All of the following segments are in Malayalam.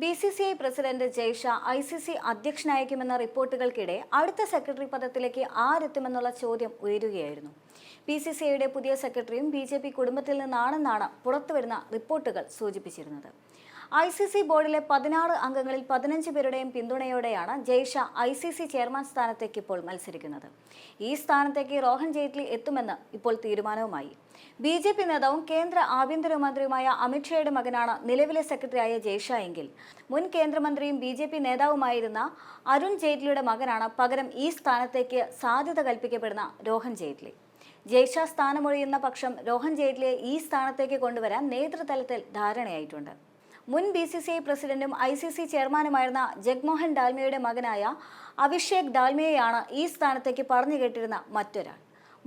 BCCI പ്രസിഡന്റ് ജയ്ഷാ ICC അധ്യക്ഷനായേക്കുമെന്ന റിപ്പോർട്ടുകൾക്കിടെ അടുത്ത സെക്രട്ടറി പദത്തിലേക്ക് ആരെത്തുമെന്നുള്ള ചോദ്യം ഉയരുകയായിരുന്നു. BCCIയുടെ പുതിയ സെക്രട്ടറിയും BJP കുടുംബത്തിൽ നിന്നാണെന്നാണ് പുറത്തുവരുന്ന റിപ്പോർട്ടുകൾ സൂചിപ്പിച്ചിരുന്നത്. ICC ബോർഡിലെ 16 അംഗങ്ങളിൽ 15 പേരുടെയും പിന്തുണയോടെയാണ് ജയ്ഷാ ICC ചെയർമാൻ സ്ഥാനത്തേക്ക് ഇപ്പോൾ മത്സരിക്കുന്നത്. ഈ സ്ഥാനത്തേക്ക് റോഹൻ ജെയ്റ്റ്ലി എത്തുമെന്ന് ഇപ്പോൾ തീരുമാനവുമായി. BJP നേതാവും കേന്ദ്ര ആഭ്യന്തരമന്ത്രിയുമായ അമിത്ഷായുടെ മകനാണ് നിലവിലെ സെക്രട്ടറിയായ ജയ്ഷാ എങ്കിൽ മുൻ കേന്ദ്രമന്ത്രിയും BJP നേതാവുമായിരുന്ന അരുൺ ജെയ്റ്റ്ലിയുടെ മകനാണ് പകരം ഈ സ്ഥാനത്തേക്ക് സാധ്യത കൽപ്പിക്കപ്പെടുന്ന രോഹൻ ജെയ്റ്റ്ലി. ജയ്ഷാ സ്ഥാനമൊഴിയുന്ന പക്ഷം രോഹൻ ജെയ്റ്റ്ലിയെ ഈ സ്ഥാനത്തേക്ക് കൊണ്ടുവരാൻ നേതൃതലത്തിൽ ധാരണയായിട്ടുണ്ട്. മുൻ BCCI പ്രസിഡന്റും ICC ചെയർമാനുമായിരുന്ന ജഗ്മോഹൻ ഡാൽമിയയുടെ മകനായ അഭിഷേക് ഡാൽമിയയാണ് ഈ സ്ഥാനത്തേക്ക് പറഞ്ഞു കേട്ടിരുന്ന മറ്റൊരാൾ.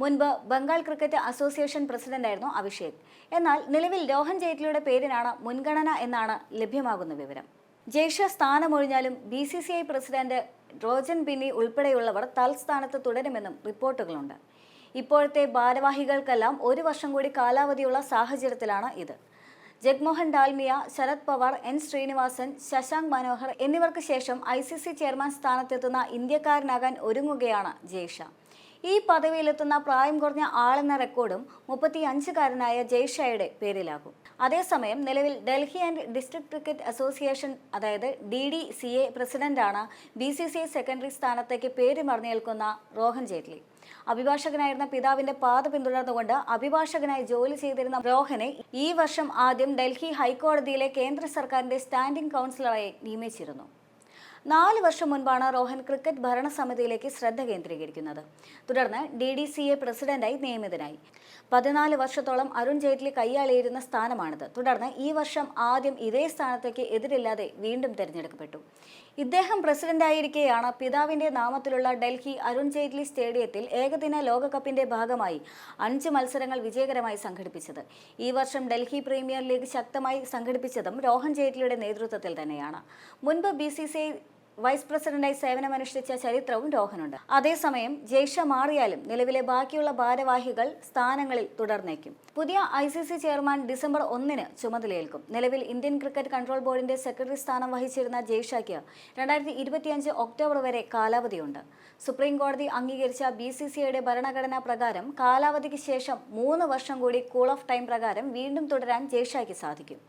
മുൻപ് ബംഗാൾ ക്രിക്കറ്റ് അസോസിയേഷൻ പ്രസിഡന്റായിരുന്നു അഭിഷേക്. എന്നാൽ നിലവിൽ രോഹൻ ജെയ്റ്റ്ലിയുടെ പേരിനാണ് മുൻഗണന എന്നാണ് ലഭ്യമാകുന്ന വിവരം. ജയ്ഷാ സ്ഥാനമൊഴിഞ്ഞാലും BCCI പ്രസിഡന്റ് റോജൻ ബിന്നി ഉൾപ്പെടെയുള്ളവർ തൽസ്ഥാനത്ത് തുടരുമെന്നും റിപ്പോർട്ടുകളുണ്ട്. ഇപ്പോഴത്തെ ഭാരവാഹികൾക്കെല്ലാം 1 വർഷം കൂടി കാലാവധിയുള്ള സാഹചര്യത്തിലാണ് ഇത്. ജഗ്മോഹൻ ഡാൽമിയ, ശരത് പവാർ, N ശ്രീനിവാസൻ, ശശാങ്ക് മനോഹർ എന്നിവർക്ക് ശേഷം ICC ചെയർമാൻ സ്ഥാനത്തെത്തുന്ന ഇന്ത്യക്കാരനാകാൻ ഒരുങ്ങുകയാണ് ജയ്ഷാ. ഈ പദവിയിലെത്തുന്ന പ്രായം കുറഞ്ഞ ആളെന്ന റെക്കോർഡും 35-കാരനായ ജയ്ഷായുടെ പേരിലാകും. അതേസമയം നിലവിൽ Delhi and district cricket association അതായത് DDCA പ്രസിഡന്റാണ് BCCI സെക്കൻഡറി സ്ഥാനത്തേക്ക് പേര് മറിഞ്ഞേൽക്കുന്ന റോഹൻ ജെയ്റ്റ്ലി. അഭിഭാഷകനായിരുന്ന പിതാവിന്റെ പാത പിന്തുടർന്നുകൊണ്ട് അഭിഭാഷകനായി ജോലി ചെയ്തിരുന്ന റോഹനെ ഈ വർഷം ആദ്യം ഡൽഹി ഹൈക്കോടതിയിലെ കേന്ദ്ര സർക്കാരിന്റെ സ്റ്റാൻഡിംഗ് കൗൺസിലറായി നിയമിച്ചിരുന്നു. 4 വർഷം മുൻപാണ് റോഹൻ ക്രിക്കറ്റ് ഭരണസമിതിയിലേക്ക് ശ്രദ്ധ കേന്ദ്രീകരിക്കുന്നത്. തുടർന്ന് DDCA പ്രസിഡന്റായി നിയമിതനായി. 14 വർഷത്തോളം അരുൺ ജെയ്റ്റ്ലി കൈയാളിയിരുന്ന സ്ഥാനമാണിത്. തുടർന്ന് ഈ വർഷം ആദ്യം ഇതേ സ്ഥാനത്തേക്ക് എതിരില്ലാതെ വീണ്ടും തെരഞ്ഞെടുക്കപ്പെട്ടു. ഇദ്ദേഹം പ്രസിഡന്റായിരിക്കെയാണ് പിതാവിന്റെ നാമത്തിലുള്ള ഡൽഹി അരുൺ ജെയ്റ്റ്ലി സ്റ്റേഡിയത്തിൽ ഏകദിന ലോകകപ്പിന്റെ ഭാഗമായി 5 മത്സരങ്ങൾ വിജയകരമായി സംഘടിപ്പിച്ചത്. ഈ വർഷം ഡൽഹി പ്രീമിയർ ലീഗ് ശക്തമായി സംഘടിപ്പിച്ചതും രോഹൻ ജെയ്റ്റ്ലിയുടെ നേതൃത്വത്തിൽ തന്നെയാണ്. മുൻപ് BCCI വൈസ് പ്രസിഡന്റായി സേവനമനുഷ്ഠിച്ച ചരിത്രവും രോഹനുണ്ട്. അതേസമയം ജയ്ഷാ മാറിയാലും നിലവിലെ ബാക്കിയുള്ള ഭാരവാഹികൾ സ്ഥാനങ്ങളിൽ തുടർന്നേക്കും. പുതിയ ICC ചെയർമാൻ ഡിസംബർ 1-ന് ചുമതലയേൽക്കും. നിലവിൽ ഇന്ത്യൻ ക്രിക്കറ്റ് കൺട്രോൾ ബോർഡിന്റെ സെക്രട്ടറി സ്ഥാനം വഹിച്ചിരുന്ന ജയ്ഷായ്ക്ക് 2025 ഒക്ടോബർ വരെ കാലാവധിയുണ്ട്. സുപ്രീം കോടതി അംഗീകരിച്ച BCCIയുടെ ഭരണഘടനാ പ്രകാരം കാലാവധിക്ക് ശേഷം 3 വർഷം കൂടി കൂൾ ഓഫ് ടൈം പ്രകാരം വീണ്ടും തുടരാൻ ജയ്ഷായ്ക്ക് സാധിക്കും.